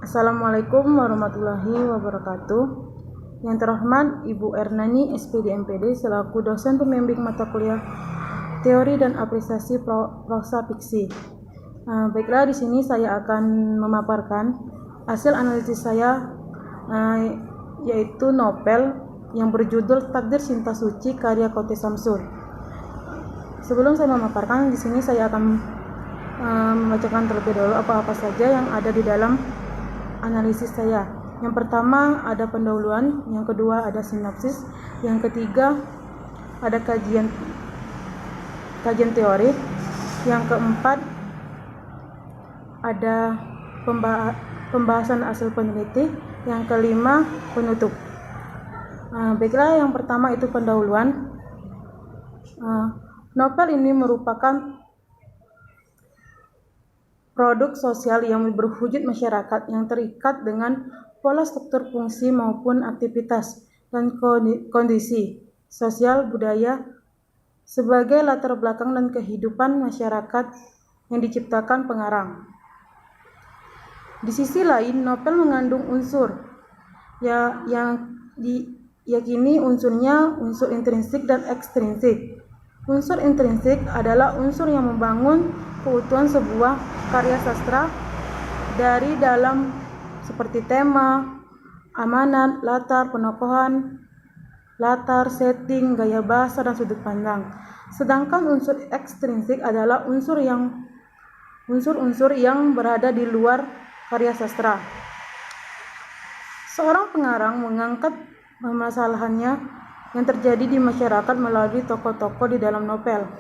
Assalamualaikum warahmatullahi wabarakatuh. Yang terhormat Ibu Ernani, SPD MPD, selaku dosen pembimbing mata kuliah Teori dan Apresiasi Prosa Fiksi. Baiklah, di sini saya akan memaparkan hasil analisis saya, yaitu novel yang berjudul Takdir Cinta Suci karya Kote Samsul. Sebelum saya memaparkan, di sini saya akan membacakan terlebih dahulu apa-apa saja yang ada di dalam analisis saya. Yang pertama ada pendahuluan, yang kedua ada sinopsis, yang ketiga ada kajian teori, yang keempat ada pembahasan hasil peneliti, yang kelima penutup. Baiklah, yang pertama itu pendahuluan. Novel ini merupakan produk sosial yang berwujud masyarakat yang terikat dengan pola struktur fungsi maupun aktivitas dan kondisi sosial budaya sebagai latar belakang dan kehidupan masyarakat yang diciptakan pengarang. Di sisi lain, novel mengandung unsur yang diyakini unsurnya unsur intrinsik dan ekstrinsik. Unsur intrinsik adalah unsur yang membangun keutuhan sebuah karya sastra dari dalam, seperti tema, amanat, latar, penokohan, latar, setting, gaya bahasa, dan sudut pandang. Sedangkan unsur ekstrinsik adalah unsur-unsur yang berada di luar karya sastra. Seorang pengarang mengangkat permasalahannya yang terjadi di masyarakat melalui tokoh-tokoh di dalam novel.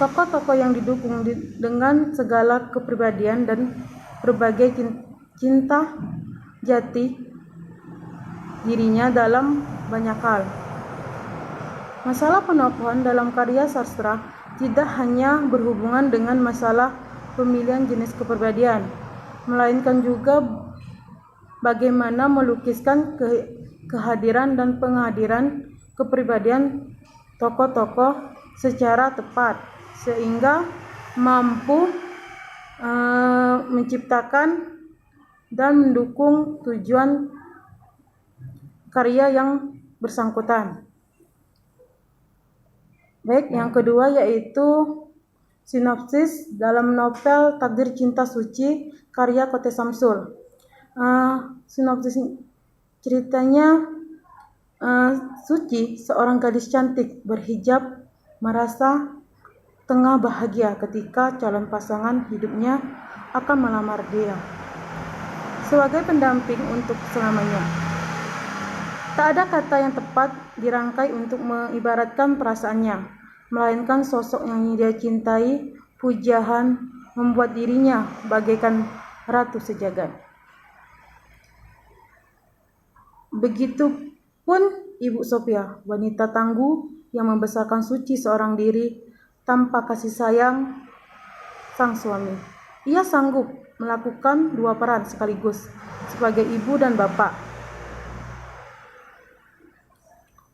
Tokoh-tokoh yang didukung dengan segala kepribadian dan berbagai cinta jati dirinya dalam banyak hal. Masalah penokohan dalam karya sastra tidak hanya berhubungan dengan masalah pemilihan jenis kepribadian, melainkan juga bagaimana melukiskan kehadiran dan penghadiran kepribadian tokoh-tokoh secara tepat, sehingga mampu menciptakan dan mendukung tujuan karya yang bersangkutan. Baik, yang kedua yaitu sinopsis dalam novel Takdir Cinta Suci karya Kote Samsul. Sinopsis ceritanya, Suci, seorang gadis cantik berhijab, merasa tengah bahagia ketika calon pasangan hidupnya akan melamar dia sebagai pendamping untuk selamanya. Tak ada kata yang tepat dirangkai untuk mengibaratkan perasaannya, melainkan sosok yang dia cintai, pujian membuat dirinya bagaikan ratu sejagat. Begitupun Ibu Sophia, wanita tangguh yang membesarkan Suci seorang diri tanpa kasih sayang sang suami. Ia sanggup melakukan dua peran sekaligus, sebagai ibu dan bapak.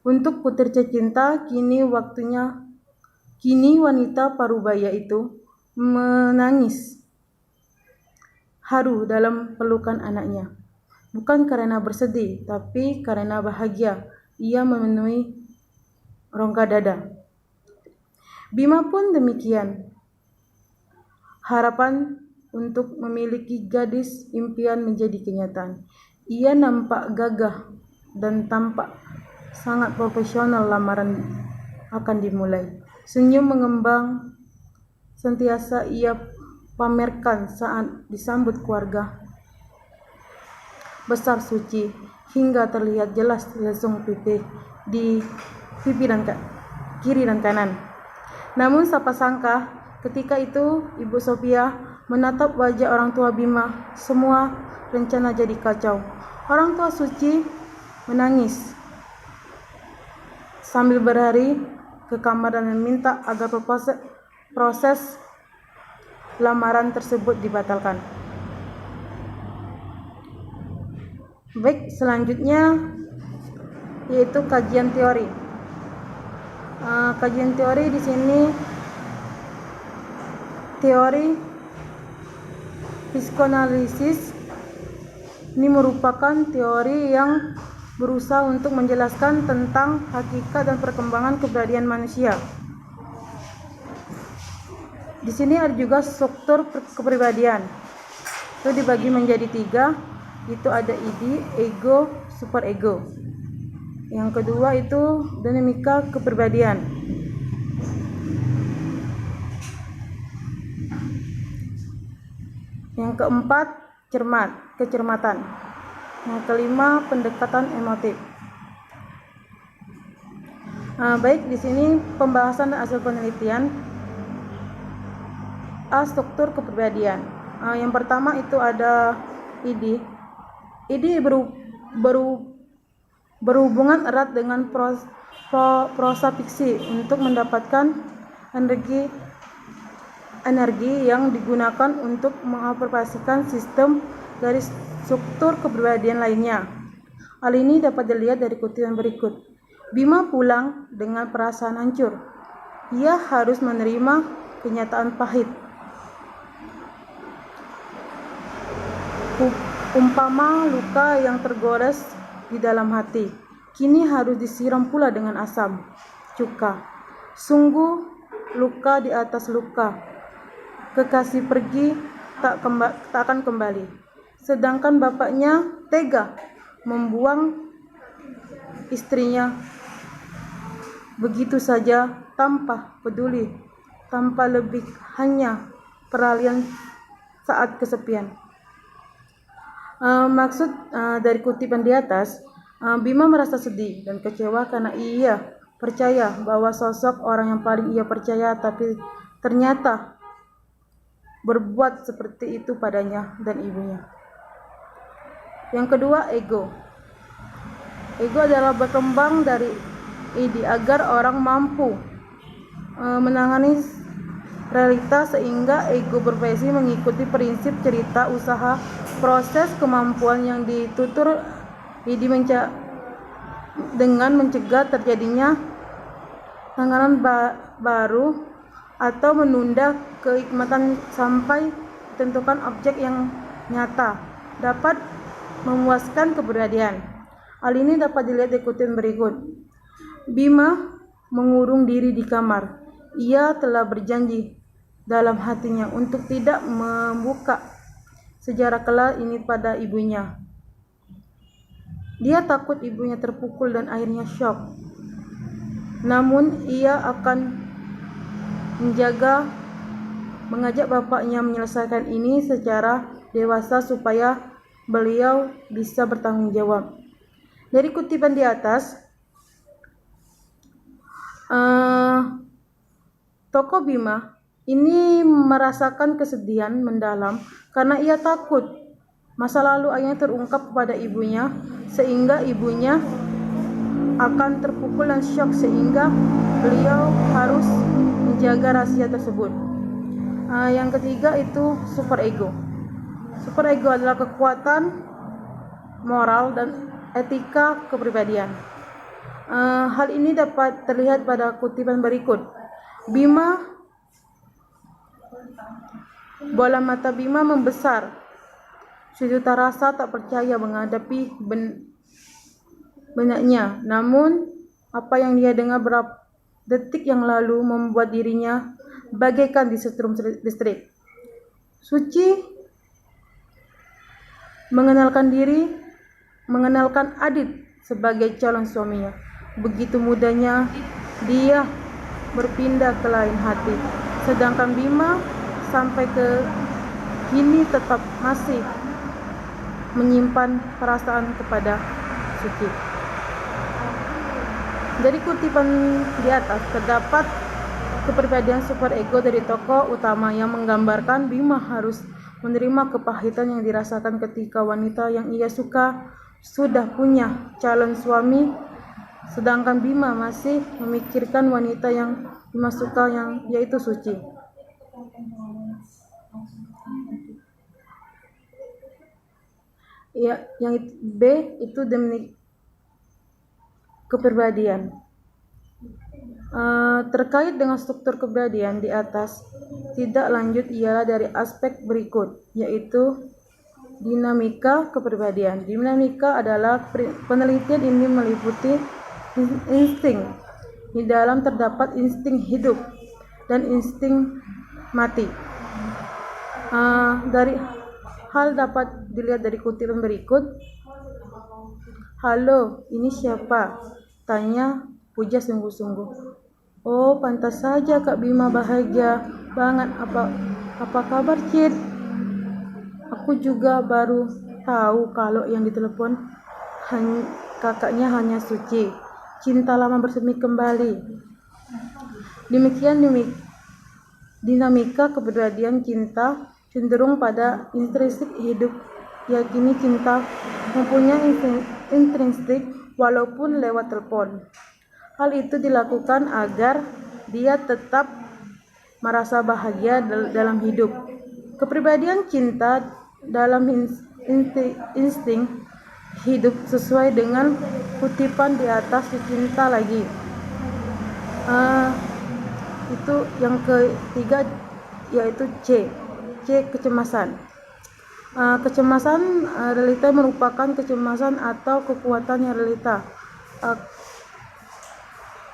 Untuk putri tercinta, kini wanita parubaya itu menangis haru dalam pelukan anaknya. Bukan karena bersedih, tapi karena bahagia. Ia memenuhi rongga dada. Bima pun demikian. Harapan untuk memiliki gadis impian menjadi kenyataan. Ia nampak gagah dan tampak sangat profesional. Lamaran akan dimulai. Senyum mengembang sentiasa ia pamerkan saat disambut keluarga besar Suci, hingga terlihat jelas lesung pipih di pipi kiri dan kanan. Namun siapa sangka ketika itu Ibu Sophia menatap wajah orang tua Bima, semua rencana jadi kacau. Orang tua Suci menangis sambil berlari ke kamar dan meminta agar proses lamaran tersebut dibatalkan. Baik, selanjutnya yaitu kajian teori. Kajian teori di sini teori Psikoanalisis ini merupakan teori yang berusaha untuk menjelaskan tentang hakikat dan perkembangan kepribadian manusia. Di sini ada juga struktur kepribadian. Itu dibagi menjadi 3. Itu ada id, ego, superego. Yang kedua itu dinamika kepribadian. Yang keempat, kecermatan. Yang kelima, pendekatan emotif. Baik, di sini pembahasan dan hasil penelitian struktur kepribadian. Yang pertama itu ada id. Id berhubungan erat dengan prosa fiksi untuk mendapatkan energi yang digunakan untuk mengoperasikan sistem dari struktur kepribadian lainnya. Hal ini dapat dilihat dari kutipan berikut. Bima pulang dengan perasaan hancur. Ia harus menerima kenyataan pahit. Umpama luka yang tergores di dalam hati, kini harus disiram pula dengan asam cuka. Sungguh luka di atas luka, kekasih pergi tak akan kembali. Sedangkan bapaknya tega membuang istrinya begitu saja tanpa peduli, tanpa lebih, hanya peralihan saat kesepian. Maksud dari kutipan di atas, Bima merasa sedih dan kecewa karena ia percaya bahwa sosok orang yang paling ia percaya tapi ternyata berbuat seperti itu padanya dan ibunya. Yang kedua, ego. Ego adalah berkembang dari ide agar orang mampu menangani realitas sehingga ego berprofesi mengikuti prinsip cerita usaha proses kemampuan yang ditutur ide dengan mencegah terjadinya tantangan baru atau menunda keikmatan sampai ditentukan objek yang nyata dapat memuaskan kepribadian. Hal ini dapat dilihat di kutipan berikut. Bima mengurung diri di kamar. Ia telah berjanji dalam hatinya untuk tidak membuka sejarah kelam ini pada ibunya. Dia takut ibunya terpukul dan akhirnya syok. Namun ia akan mengajak bapaknya menyelesaikan ini secara dewasa supaya beliau bisa bertanggung jawab. Dari kutipan di atas, tokoh Bima ini merasakan kesedihan mendalam karena ia takut masa lalu ayahnya terungkap kepada ibunya sehingga ibunya akan terpukul dan syok sehingga beliau harus menjaga rahasia tersebut. Yang ketiga itu superego. Superego adalah kekuatan moral dan etika kepribadian. Hal ini dapat terlihat pada kutipan berikut. Bola mata Bima membesar. Sejuta rasa tak percaya menghadapi benaknya. Namun, apa yang dia dengar beberapa detik yang lalu membuat dirinya bagaikan disetrum listrik. Suci mengenalkan Adit sebagai calon suaminya. Begitu mudahnya dia berpindah ke lain hati. Sedangkan Bima sampai ke kini tetap masih menyimpan perasaan kepada Suci. Dari kutipan di atas terdapat kepribadian superego dari tokoh utama yang menggambarkan Bima harus menerima kepahitan yang dirasakan ketika wanita yang ia suka sudah punya calon suami, sedangkan Bima masih memikirkan wanita yang Bima suka yaitu Suci. Ya, yang B itu demi kepribadian. Terkait dengan struktur kepribadian di atas, tidak lanjut ialah dari aspek berikut, yaitu dinamika kepribadian. Dinamika adalah penelitian ini meliputi insting. Di dalam terdapat insting hidup dan insting mati. Dari hal dapat dilihat dari kutipan berikut. Halo, ini siapa? Tanya Puja sungguh-sungguh. Oh, pantas saja Kak Bima bahagia banget. Apa kabar, Cid? Aku juga baru tahu kalau yang ditelepon kakaknya hanya Suci. Cinta lama bersemi kembali. Demikian dinamika kepribadian cinta cenderung pada intrinsik hidup. Yakini cinta mempunyai intrinsik walaupun lewat telepon. Hal itu dilakukan agar dia tetap merasa bahagia dalam hidup. Kepribadian cinta dalam insting hidup sesuai dengan kutipan di atas cinta lagi. Itu yang ketiga, yaitu C kecemasan. Kecemasan realita merupakan kecemasan atau kekuatan yang realita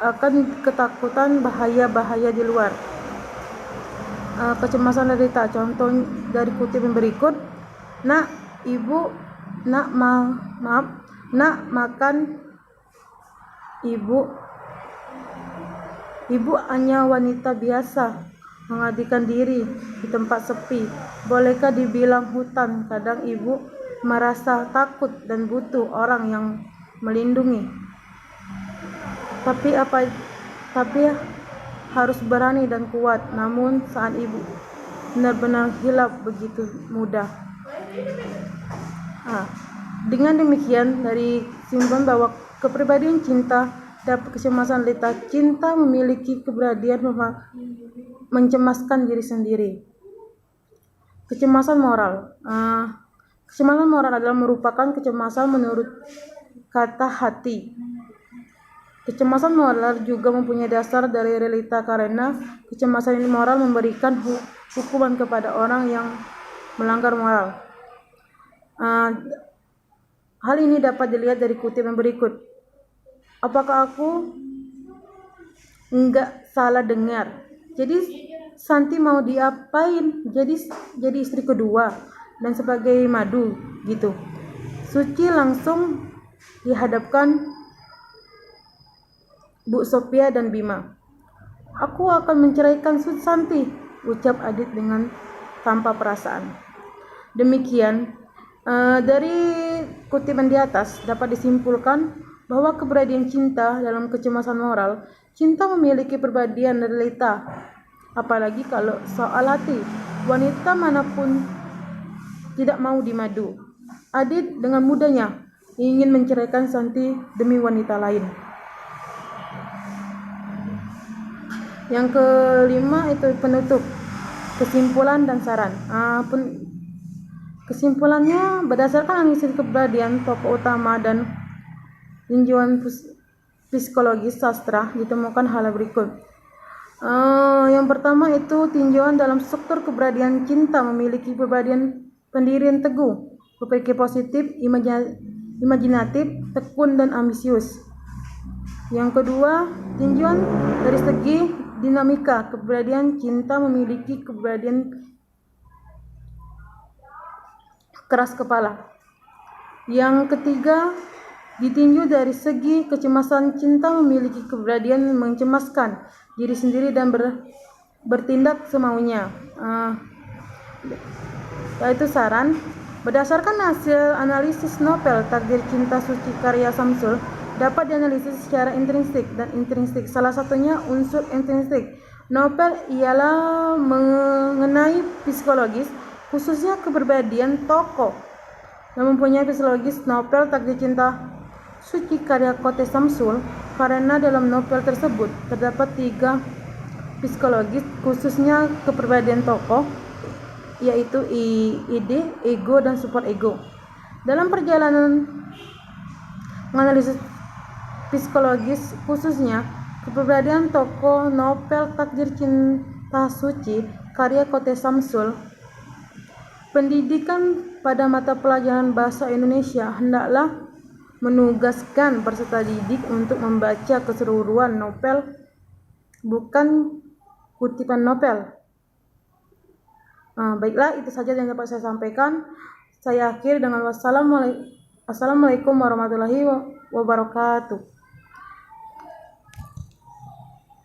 akan ketakutan bahaya di luar. Kecemasan realita, contoh dari kutipan berikut. Nak makan. Ibu hanya wanita biasa, mengabdikan diri di tempat sepi. Bolehkah dibilang hutan? Kadang ibu merasa takut dan butuh orang yang melindungi. Tapi harus berani dan kuat. Namun saat ibu benar-benar hilap begitu mudah. Dengan demikian, dari kesimpulan bahwa kepribadian cinta dapat kecemasan realita. Cinta memiliki kepribadian mencemaskan diri sendiri. Kecemasan moral. Kecemasan moral adalah merupakan kecemasan menurut kata hati. Kecemasan moral juga mempunyai dasar dari realita karena kecemasan ini moral memberikan hukuman kepada orang yang melanggar moral. Hal ini dapat dilihat dari kutipan berikut. Apakah aku enggak salah dengar? Jadi Santi mau diapain? Jadi istri kedua dan sebagai madu gitu. Suci langsung dihadapkan Bu Sophia dan Bima. Aku akan menceraikan Santi, ucap Adit dengan tanpa perasaan. Demikian, dari kutipan di atas dapat disimpulkan bahwa kepribadian cinta dalam kecemasan moral, cinta memiliki perbedaan realita. Apalagi kalau soal hati, wanita manapun tidak mau dimadu. Adit dengan mudahnya ingin menceraikan Santi demi wanita lain. Yang kelima itu penutup, kesimpulan dan saran. Kesimpulannya, berdasarkan analisis kepribadian tokoh utama dan tinjauan psikologis sastra ditemukan hal berikut. Yang pertama itu tinjauan dalam struktur kepribadian cinta memiliki kepribadian pendirian teguh, berpikir positif, imajinatif, tekun dan ambisius. Yang kedua, tinjauan dari segi dinamika kepribadian cinta memiliki kepribadian keras kepala. Yang ketiga, ditinjau dari segi kecemasan cinta memiliki kepribadian mencemaskan diri sendiri dan bertindak semaunya. Yaitu saran, berdasarkan hasil analisis novel Takdir Cinta Suci karya Samsul, dapat dianalisis secara intrinsik dan intrinsik. Salah satunya unsur intrinsik novel ialah mengenai psikologis, khususnya kepribadian tokoh yang mempunyai psikologis novel Takdir Cinta Suci karya Kote Samsul, karena dalam novel tersebut terdapat 3 psikologis khususnya kepribadian tokoh, yaitu ide, ego, dan super ego. Dalam perjalanan menganalisis psikologis khususnya kepribadian tokoh novel Takdir Cinta Suci, karya Kote Samsul. Pendidikan pada mata pelajaran bahasa Indonesia hendaklah menugaskan peserta didik untuk membaca keseluruhan novel, bukan kutipan novel. Baiklah, itu saja yang dapat saya sampaikan. Saya akhiri dengan wassalamualaikum warahmatullahi wabarakatuh.